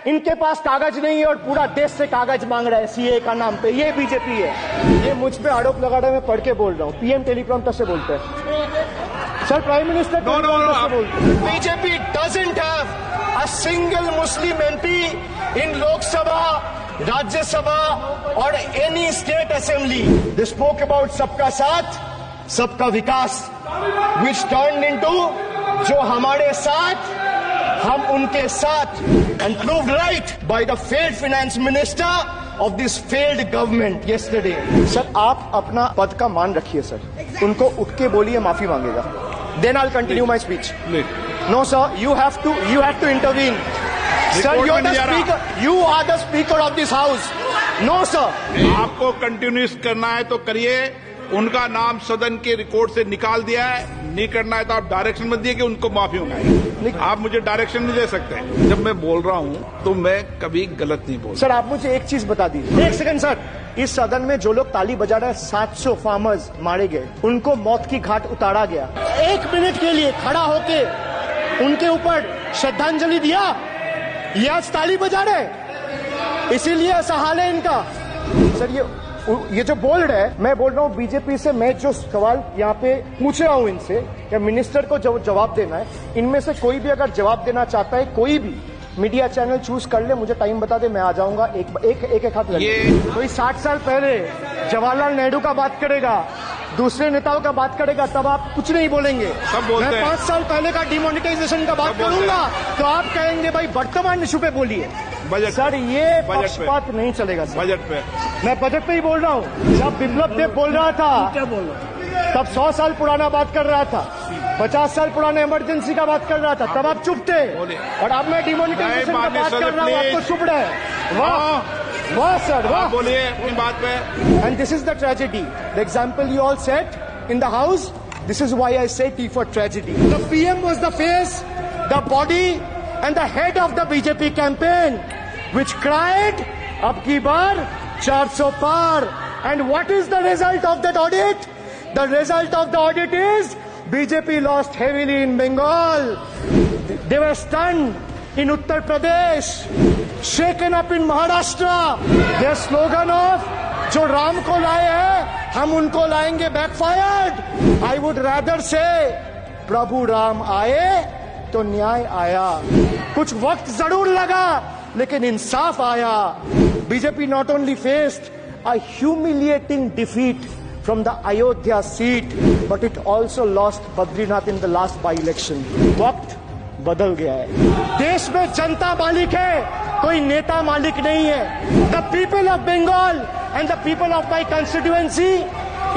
इनके पास कागज नहीं है और पूरा देश से कागज मांग रहा है सीए का नाम पे। ये बीजेपी है। ये मुझ पे आरोप लगा रहा है, मैं पढ़ के बोल रहा हूँ। पीएम टेलीप्रॉम्प्टर से बोलते हैं सर, प्राइम मिनिस्टर टेलीप्रॉम्प्टर से बोलते हैं। BJP doesn't have a single Muslim MP in Lok Sabha, Rajya Sabha और any state assembly. They spoke about सबका साथ, सबका विकास, विच टर्न इनटू जो हमारे साथ हम उनके साथ, and proved right by the failed finance minister of this failed government yesterday. Sir आप अपना पद का मान रखिए सर, उनको उठ के बोलिए माफी मांगेगा, then I'll continue my speech. No sir, you have to intervene. Sir, you're the speaker. You are the speaker of this house. No sir. आपको कंटिन्यूस करना है तो करिए, उनका नाम सदन के रिकॉर्ड से निकाल दिया है। नहीं करना है तो आप डायरेक्शन मत दिए कि उनको माफी मंगाई। आप मुझे डायरेक्शन नहीं दे सकते। जब मैं बोल रहा हूँ तो मैं कभी गलत नहीं बोल। सर आप मुझे एक चीज बता दीजिए, एक सेकंड सर। इस सदन में जो लोग ताली बजा रहे हैं, 700 फार्मर्स मारे गए, उनको मौत की घाट उतारा गया। 1 मिनट के लिए खड़ा होके उनके ऊपर श्रद्धांजलि दिया, ये आज ताली बजा रहे, इसीलिए ऐसा हाल है इनका। सर ये जो बोल रहे हैं, मैं बोल रहा हूँ बीजेपी से, मैं जो सवाल यहाँ पे पूछ रहा हूँ इनसे, कि मिनिस्टर को जवाब देना है, इनमें से कोई भी अगर जवाब देना चाहता है, कोई भी मीडिया चैनल चूज कर ले, मुझे टाइम बता दे, मैं आ जाऊंगा। एक हाथ लगे। कोई 60 साल पहले जवाहरलाल नेहरू का बात करेगा, दूसरे नेताओं का बात करेगा, तब आप कुछ नहीं बोलेंगे। मैं 5 साल पहले का डिमोनेटाइजेशन का बात करूंगा तो आप कहेंगे भाई वर्तमान इशू पे बोलिए। सर ये पक्षपात नहीं चलेगा सर। बजट पे मैं बजट पे ही बोल रहा हूँ। जब बिप्लब देव बोल रहा था तब 100 साल पुराना बात कर रहा था, 50 साल पुराने इमरजेंसी का बात कर रहा था, तब आप चुप थे। और अब मैं डिमोनेटाइजेशन का बात कर रहा हूँ, आपको चुप रहे। वाह सर, वाह। बोलिए अपनी बात पे। And this is the tragedy, the example you all set in the house, this is why I say T for tragedy. The PM was the face, the body and the head of the BJP campaign which cried ab ki baar 400 par. And what is the result of that audit? The result of the audit is BJP lost heavily in Bengal. They were stunned in Uttar Pradesh, shaken up in Maharashtra. Their slogan of जो राम को लाए हैं हम उनको लाएंगे backfired. I would rather say प्रभु राम आए तो न्याय आया। कुछ वक्त जरूर लगा लेकिन इंसाफ आया। BJP not only faced a humiliating defeat from the Ayodhya seat, but it also lost Badrinath in the last by election. वक्त बदल गया है। देश में जनता मालिक है, कोई नेता मालिक नहीं है। The people of Bengal and the people of my constituency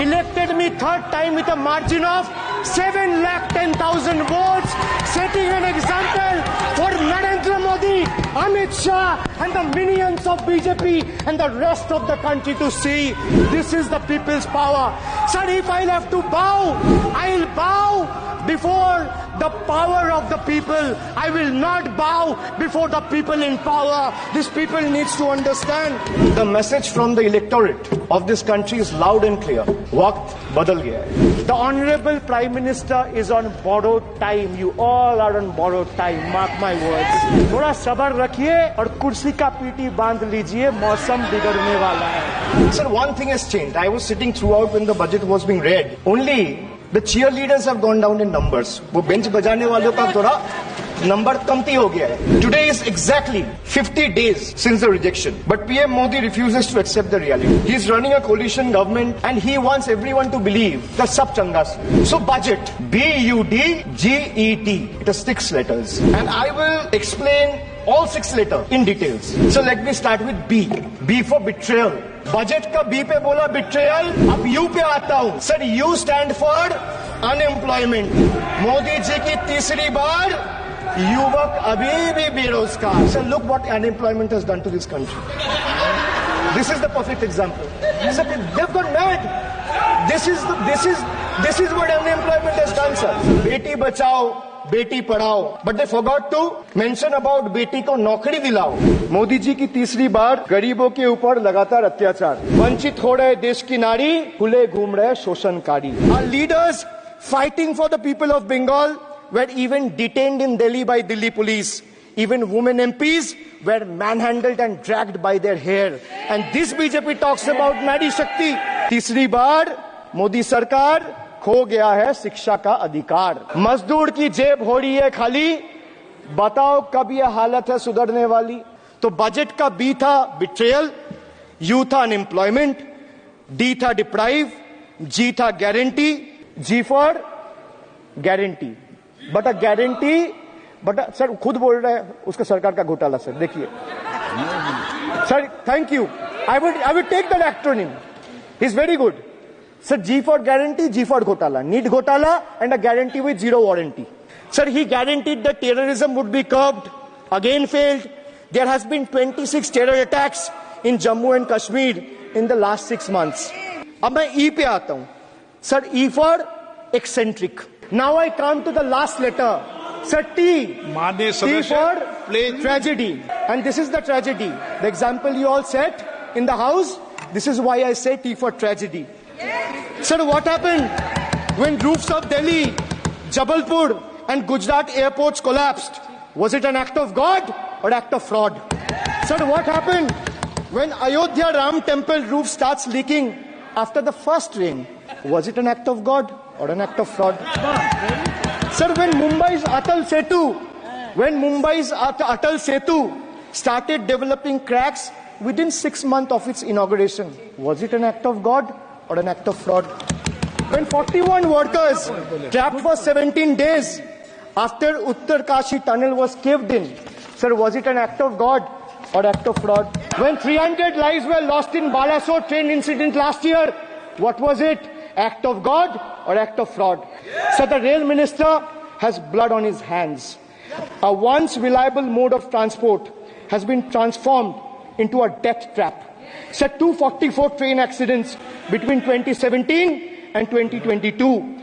elected me 3rd time with a margin of 7,10,000 votes, setting an example for Narendra Modi, Amit Shah and the minions of BJP and the rest of the country to see. This is the people's power. Sir, if I'll have to bow, I'll bow before the power of the people. I will not bow before the people in power. This people needs to understand. The message from the electorate of this country is loud and clear. वक्त बदल गया है। The Honorable Prime Minister is on borrowed time. You all are on borrowed time. Mark my words. थोड़ा सब्र रखिए और कुर्सी का पीटी बांध लीजिए, मौसम बिगड़ने वाला है। Sir, one thing has changed. I was sitting throughout when the budget was being read. Only the cheerleaders have gone down in numbers. वो बेंच बजाने वालों का थोड़ा नंबर कमती हो गया है। Today is exactly 50 days since the rejection, but PM Modi refuses to accept the reality. He is running a coalition government and he wants everyone to believe that sab changa se. So budget, B-U-D-G-E-T. It has 6 letters, and I will explain all 6 letters in details. So let me start with B. B for betrayal. Budget का B पे बोला betrayal, अब U पे आता हूं। Sir U stand for unemployment. Modi ji की तीसरी बार युवक अभी भी बेरोजगार। Sir look what unemployment has done to this country. This is the perfect example. Sir they've gone mad. This is what unemployment has done, sir. बेटी बचाओ बेटी पढ़ाओ, but they forgot to mention about बेटी को नौकरी दिलाओ। मोदी जी की तीसरी बार गरीबों के ऊपर लगातार अत्याचार, वंचित हो रहे देश की नारी, खुले घूम रहे शोषणकारी। Our leaders fighting for the people of Bengal were even detained in Delhi by Delhi police. Even women MPs were manhandled and dragged by their hair. And this BJP talks about Nari Shakti. तीसरी बार मोदी सरकार खो गया है शिक्षा का अधिकार. मजदूर की जेब हो रही है खाली. बताओ कब यह हालत है सुधरने वाली. तो बजट का बी था बिट्रेयल, यू था अनएम्प्लॉयमेंट, डी था डिप्राइव, जी था guarantee, G for guarantee. But a guarantee, but sir खुद बोल रहे हैं उसका सरकार का घोटाला. सर देखिए sir, thank you. I would take that acronym. He is very good. Sir G for guarantee, G for घोटाला, नीट घोटाला and a guarantee with zero warranty. Sir, he guaranteed that terrorism would be curbed. Again failed. There has been 26 terror attacks in Jammu and Kashmir in the last 6 months. अब मैं E पे आता हूँ. Sir, E for eccentric. Now I come to the last letter. Sir, T. T for tragedy. And this is the tragedy. The example you all set in the house. This is why I say T for tragedy. Sir, what happened when roofs of Delhi, Jabalpur, and Gujarat airports collapsed? Was it an act of God or act of fraud? Sir, what happened when Ayodhya Ram temple roof starts leaking after the first rain? Was it an act of God or an act of fraud? Sir, when Mumbai's Atal Setu started developing cracks within 6 months of its inauguration, was it an act of God or an act of fraud? When 41 workers trapped for 17 days after Uttarkashi tunnel was caved in, sir, was it an act of God or act of fraud? When 300 lives were lost in Balasore train incident last year, what was it? Act of God or act of fraud? So the rail minister has blood on his hands. A once reliable mode of transport has been transformed into a death trap. So 244 train accidents between 2017 and 2022.